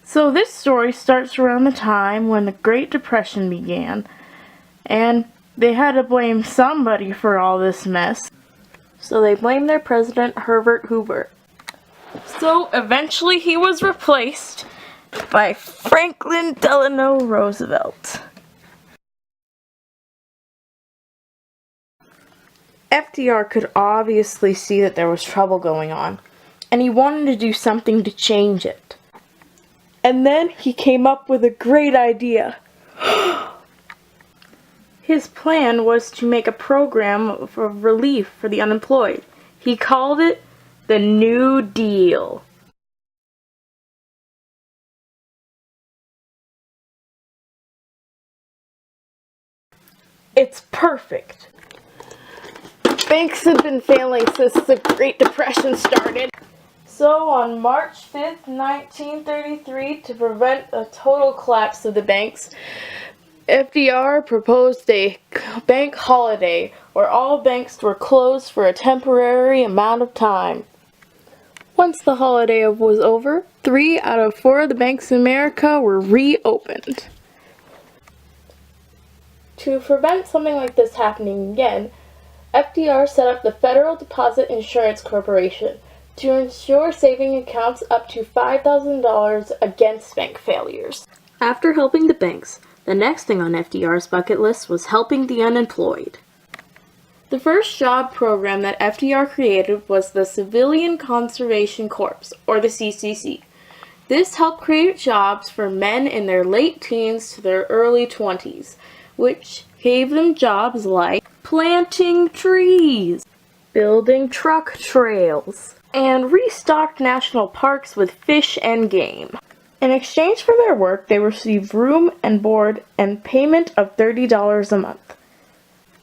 So this story starts around the time when the Great Depression began, and they had to blame somebody for all this mess. So they blamed their president, Herbert Hoover. So eventually he was replaced by Franklin Delano Roosevelt. FDR could obviously see that there was trouble going on, and he wanted to do something to change it. And then he came up with a great idea. His plan was to make a program for relief for the unemployed. He called it the New Deal. It's perfect. Banks have been failing since the Great Depression started. So on March 5th, 1933, to prevent a total collapse of the banks, FDR proposed a bank holiday where all banks were closed for a temporary amount of time. Once the holiday was over, 3 out of 4 of the banks in America were reopened. To prevent something like this happening again, FDR set up the Federal Deposit Insurance Corporation to insure saving accounts up to $5,000 against bank failures. After helping the banks, the next thing on FDR's bucket list was helping the unemployed. The first job program that FDR created was the Civilian Conservation Corps, or the CCC. This helped create jobs for men in their late teens to their early 20s, which gave them jobs like planting trees, building truck trails, and restocked national parks with fish and game. In exchange for their work, they received room and board and payment of $30 a month.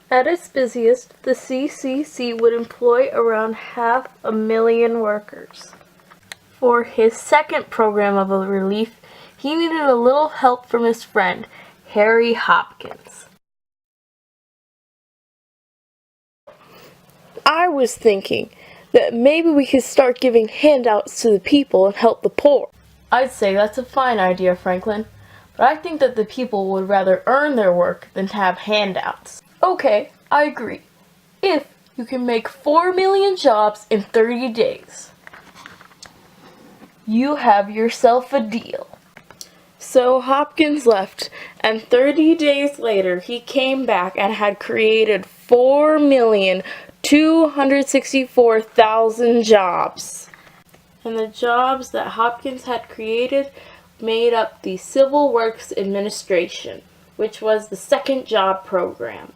At its busiest, the CCC would employ around 500,000 workers. For his second program of relief, he needed a little help from his friend, Harry Hopkins. I was thinking that maybe we could start giving handouts to the people and help the poor. I'd say that's a fine idea, Franklin, but I think that the people would rather earn their work than to have handouts. Okay, I agree. If you can make 4 million jobs in 30 days, you have yourself a deal. So Hopkins left, and 30 days later he came back and had created 4,264,000 jobs. And the jobs that Hopkins had created made up the Civil Works Administration, which was the second job program.